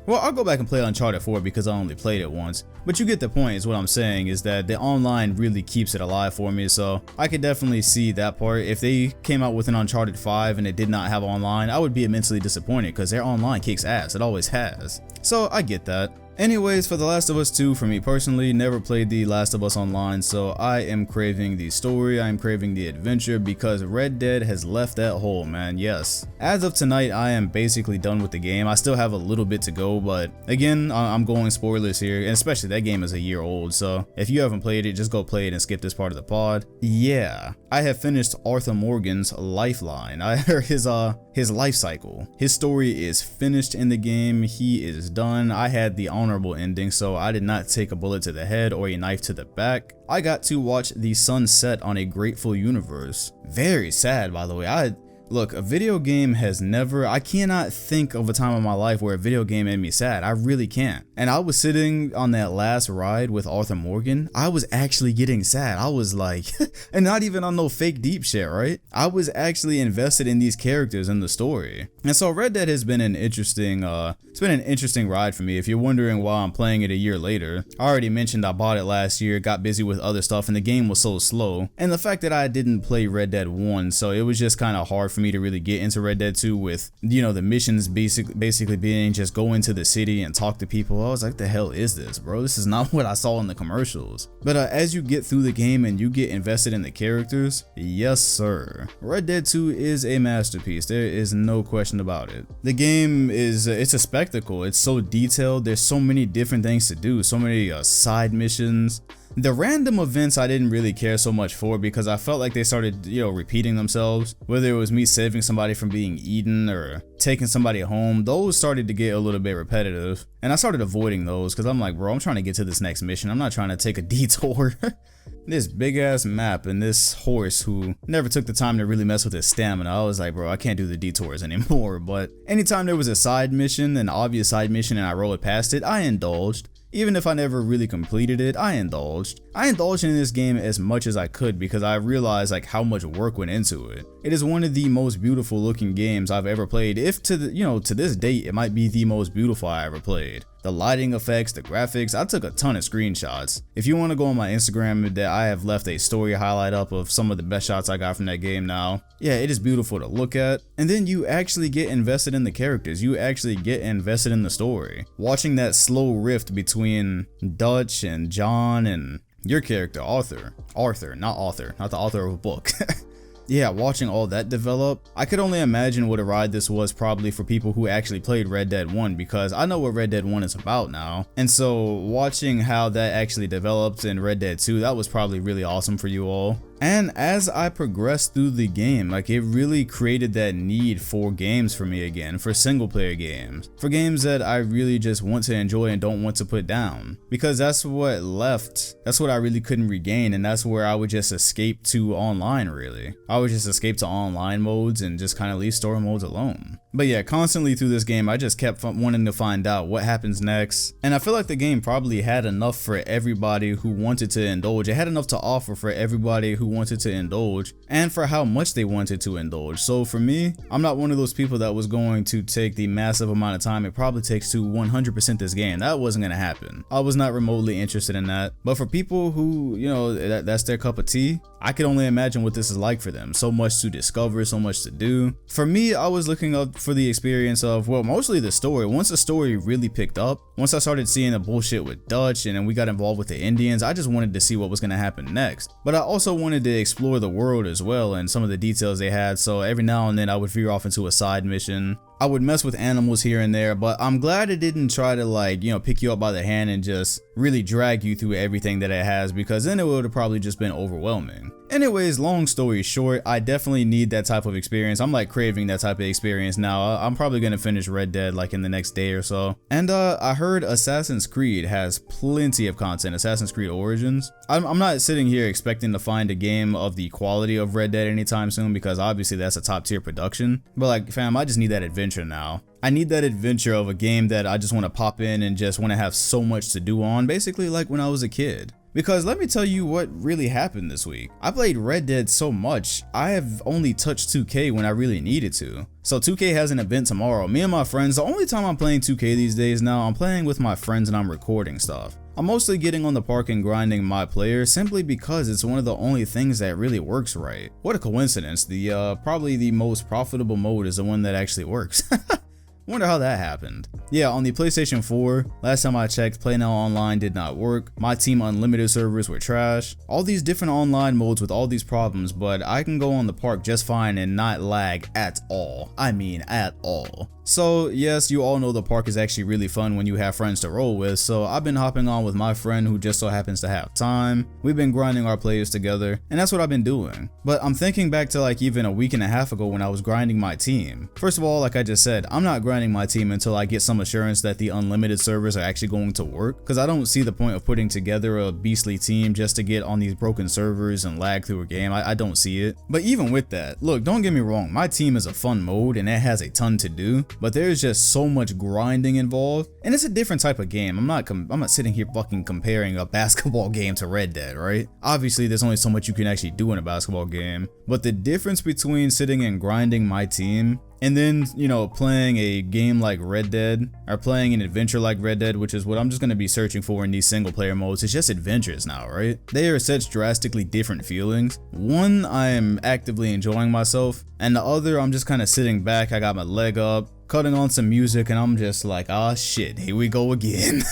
I'll go back and play Uncharted 4 because I only played it once. But you get the point is what I'm saying, is that the online really keeps it alive for me, so I could definitely see that part. If they came out with an Uncharted 5 and it did not have online, I would be immensely disappointed because their online kicks ass, it always has. So I get that. Anyways, for The Last of Us 2, for me personally, never played The Last of Us Online, so I am craving the story, I am craving the adventure because Red Dead has left that hole, man, yes. As of tonight, I am basically done with the game. I still have a little bit to go, but again, I'm going spoilers here, and especially that game is a year old, so if you haven't played it, just go play it and skip this part of the pod. Yeah, I have finished Arthur Morgan's lifeline, his life cycle. His story is finished in the game, he is done. I had the honorable ending, so I did not take a bullet to the head or a knife to the back. I got to watch the sun set on a grateful universe. Very sad, by the way. Look, a video game has never, I cannot think of a time in my life where a video game made me sad. I really can't. And I was sitting on that last ride with Arthur Morgan. I was actually getting sad. I was like, and not even on no fake deep shit, right? I was actually invested in these characters and the story. And so Red Dead has been an interesting, ride for me. If you're wondering why I'm playing it a year later, I already mentioned I bought it last year, got busy with other stuff, and the game was so slow. And the fact that I didn't play Red Dead 1, so it was just kind of hard for me to really get into Red Dead 2 with, you know, the missions basically being just go into the city and talk to people. I was like, the hell is this, bro? This is not what I saw in the commercials. But as you get through the game and you get invested in the characters, yes sir, Red Dead 2 is a masterpiece. There is no question about it. The game is, it's a spectacle. It's so detailed. There's so many different things to do, so many side missions. The random events I didn't really care so much for because I felt like they started, you know, repeating themselves. Whether it was me saving somebody from being eaten or taking somebody home, those started to get a little bit repetitive. And I started avoiding those because I'm like, bro, I'm trying to get to this next mission. I'm not trying to take a detour. This big ass map and this horse who never took the time to really mess with his stamina. I was like, bro, I can't do the detours anymore. But anytime there was a side mission, an obvious side mission, and I rolled past it, I indulged. Even if I never really completed it, I indulged. I indulged in this game as much as I could because I realized like how much work went into it. It is one of the most beautiful looking games I've ever played. If to this date, it might be the most beautiful I ever played. The lighting effects, the graphics, I took a ton of screenshots. If you want to go on my Instagram, that I have left a story highlight up of some of the best shots I got from that game now. Yeah, it is beautiful to look at. And then you actually get invested in the characters. You actually get invested in the story. Watching that slow rift between Dutch and John and your character, Arthur, not the author of a book. Yeah, watching all that develop, I could only imagine what a ride this was probably for people who actually played Red Dead 1 because I know what Red Dead 1 is about now. And so watching how that actually developed in Red Dead 2, that was probably really awesome for you all. And as I progressed through the game, like it really created that need for games for me again, for single player games, for games that I really just want to enjoy and don't want to put down, because that's what I really couldn't regain, and that's where I would just escape to online really. I would just escape to online modes and just kind of leave story modes alone. But yeah, constantly through this game, I just kept wanting to find out what happens next, and I feel like the game probably had enough for everybody who wanted to indulge. It had enough to offer for everybody who wanted to indulge and for how much they wanted to indulge. So for me, I'm not one of those people that was going to take the massive amount of time it probably takes to 100% this game. That wasn't going to happen. I was not remotely interested in that. But for people who, that's their cup of tea, I could only imagine what this is like for them. So much to discover, so much to do. For me, I was looking up for the experience of, well, mostly the story. Once the story really picked up, once I started seeing the bullshit with Dutch and then we got involved with the Indians, I just wanted to see what was going to happen next. But I also wanted to explore the world as well and some of the details they had. So every now and then I would veer off into a side mission. I would mess with animals here and there, but I'm glad it didn't try to pick you up by the hand and just really drag you through everything that it has, because then it would have probably just been overwhelming. Anyways, long story short, I definitely need that type of experience. I'm like craving that type of experience now. I'm probably gonna finish Red Dead like in the next day or so. And I heard Assassin's Creed has plenty of content, Assassin's Creed Origins. I'm not sitting here expecting to find a game of the quality of Red Dead anytime soon, because obviously that's a top tier production. But like, fam, I just need that adventure now. I need that adventure of a game that I just want to pop in and just want to have so much to do on, basically like when I was a kid. Because let me tell you what really happened this week. I played Red Dead so much, I have only touched 2K when I really needed to. So 2K has an event tomorrow. Me and my friends, the only time I'm playing 2K these days now, I'm playing with my friends and I'm recording stuff. I'm mostly getting on the park and grinding my player simply because it's one of the only things that really works right. What a coincidence. Probably the most profitable mode is the one that actually works. Wonder how that happened. Yeah, on the PlayStation 4, last time I checked, Play Now Online did not work. My Team Unlimited servers were trash. All these different online modes with all these problems, but I can go on the park just fine and not lag at all. I mean, at all. So yes, you all know the park is actually really fun when you have friends to roll with, so I've been hopping on with my friend who just so happens to have time. We've been grinding our plays together, and that's what I've been doing. But I'm thinking back to like even a week and a half ago when I was grinding my team. First of all, like I just said, I'm not grinding my team until I get some assurance that the unlimited servers are actually going to work, because I don't see the point of putting together a beastly team just to get on these broken servers and lag through a game. I don't see it. But even with that, look, don't get me wrong, my team is a fun mode and it has a ton to do, but there's just so much grinding involved, and it's a different type of game. I'm not sitting here fucking comparing a basketball game to Red Dead, right? Obviously there's only so much you can actually do in a basketball game, but the difference between sitting and grinding my team and then, playing a game like Red Dead, or playing an adventure like Red Dead, which is what I'm just going to be searching for in these single player modes, it's just adventures now, right? They are such drastically different feelings. One, I am actively enjoying myself, and the other, I'm just kind of sitting back, I got my leg up, cutting on some music, and I'm just like, ah shit, here we go again.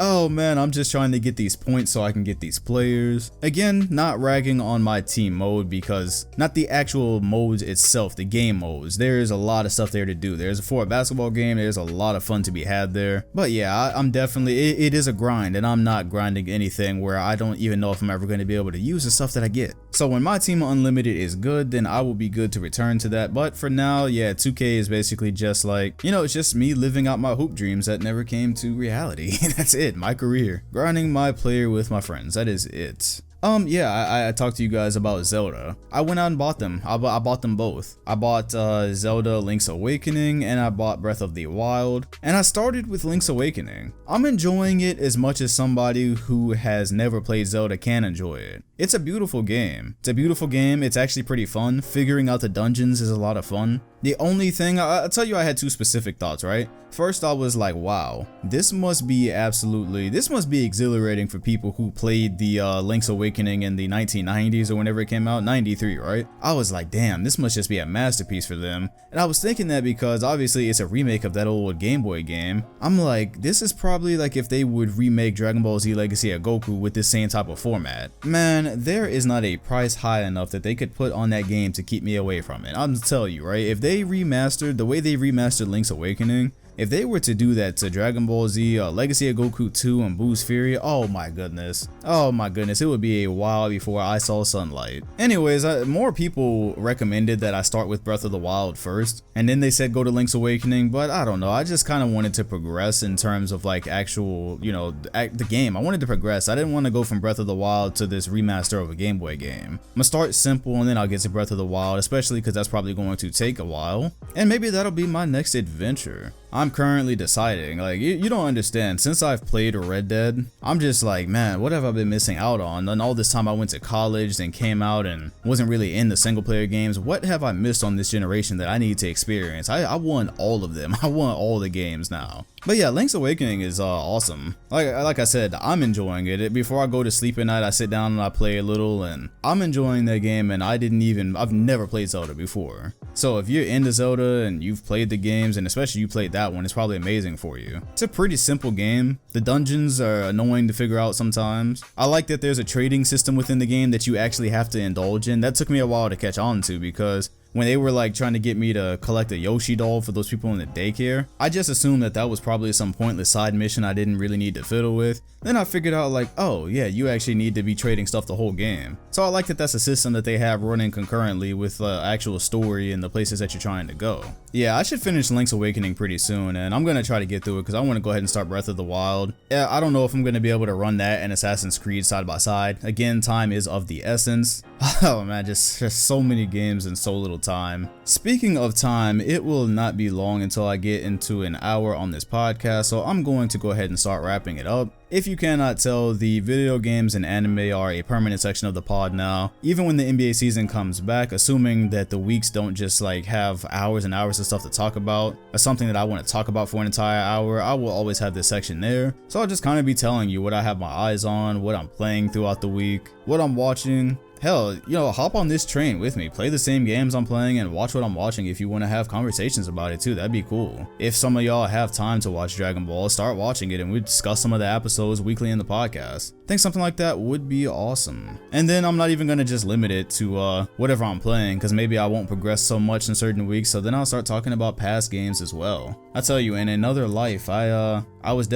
Oh man, I'm just trying to get these points so I can get these players. Again, not ragging on my team mode, because not the actual modes itself, the game modes. There's a lot of stuff there to do. For a basketball game, there's a lot of fun to be had there. But yeah, I'm definitely, it is a grind, and I'm not grinding anything where I don't even know if I'm ever going to be able to use the stuff that I get. So when my team unlimited is good, then I will be good to return to that. But for now, yeah, 2K is basically just like, it's just me living out my hoop dreams that never came to reality. That's it. My career, grinding my player with my friends, that is it. Yeah, I talked to you guys about Zelda. I went out and bought them. I bought them both. I bought Zelda Link's Awakening and I bought Breath of the Wild. And I started with Link's Awakening. I'm enjoying it as much as somebody who has never played Zelda can enjoy it. It's a beautiful game. It's a beautiful game. It's actually pretty fun. Figuring out the dungeons is a lot of fun. The only thing, I'll tell you, I had two specific thoughts, right? First, I was like, wow, this must be exhilarating for people who played the Link's Awakening in the 1990s or whenever it came out, 93, right? I was like, damn, this must just be a masterpiece for them. And I was thinking that because obviously it's a remake of that old Game Boy game. I'm like, this is probably like if they would remake Dragon Ball Z Legacy of Goku with this same type of format. Man, there is not a price high enough that they could put on that game to keep me away from it. I'm telling you, right? If they remastered the way they remastered Link's Awakening, if they were to do that to Dragon Ball Z, Legacy of Goku 2 and Boo's Fury, oh my goodness, it would be a while before I saw sunlight. Anyways, more people recommended that I start with Breath of the Wild first, and then they said go to Link's Awakening, but I don't know, I just kind of wanted to progress in terms of like actual, you know, the game. I wanted to progress. I didn't want to go from Breath of the Wild to this remaster of a Game Boy game. I'm gonna start simple and then I'll get to Breath of the Wild, especially because that's probably going to take a while, and maybe that'll be my next adventure. I'm currently deciding, like, you don't understand, since I've played Red Dead, I'm just like, man, what have I been missing out on? And all this time I went to college, then came out and wasn't really in the single player games. What have I missed on this generation that I need to experience? I want all of them. I want all the games now. But yeah, Link's Awakening is awesome. Like I said, I'm enjoying it. Before I go to sleep at night, I sit down and I play a little, and I'm enjoying that game, and I've never played Zelda before. So if you're into Zelda and you've played the games, and especially you played that one, it's probably amazing for you. It's a pretty simple game. The dungeons are annoying to figure out sometimes. I like that there's a trading system within the game that you actually have to indulge in. That took me a while to catch on to, because when they were like trying to get me to collect a Yoshi doll for those people in the daycare, I just assumed that was probably some pointless side mission I didn't really need to fiddle with. Then I figured out like, oh yeah, you actually need to be trading stuff the whole game. So I like that that's a system that they have running concurrently with the actual story and the places that you're trying to go. Yeah, I should finish Link's Awakening pretty soon, and I'm gonna try to get through it because I want to go ahead and start Breath of the Wild. Yeah, I don't know if I'm gonna be able to run that and Assassin's Creed side by side. Again, time is of the essence. Oh man, just so many games and so little time. Speaking of time, it will not be long until I get into an hour on this podcast, so I'm going to go ahead and start wrapping it up. If you cannot tell, the video games and anime are a permanent section of the pod now. Even when the NBA season comes back, assuming that the weeks don't just like have hours and hours of stuff to talk about, or something that I want to talk about for an entire hour, I will always have this section there. So I'll just kind of be telling you what I have my eyes on, what I'm playing throughout the week, what I'm watching. Hell, you know, hop on this train with me, play the same games I'm playing and watch what I'm watching if you want to have conversations about it too. That'd be cool. If some of y'all have time to watch Dragon Ball, start watching it and we discuss some of the episodes weekly in the podcast. I think something like that would be awesome. And then I'm not even going to just limit it to whatever I'm playing, because maybe I won't progress so much in certain weeks, so then I'll start talking about past games as well. I tell you, in another life, I was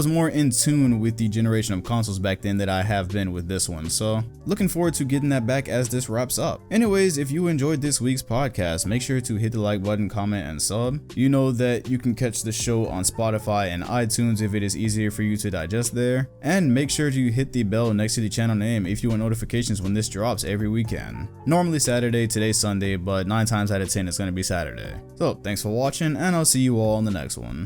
more in tune with the generation of consoles back then that I have been with this one, so looking forward to getting that back as this wraps up. Anyways, if you enjoyed this week's podcast, make sure to hit the like button, comment, and sub. You know that you can catch the show on Spotify and iTunes if it is easier for you to digest there, and make sure to hit the bell next to the channel name if you want notifications when this drops every weekend. Normally Saturday, today's Sunday, but 9 times out of 10 it's going to be Saturday. So thanks for watching, and I'll see you all in the next one.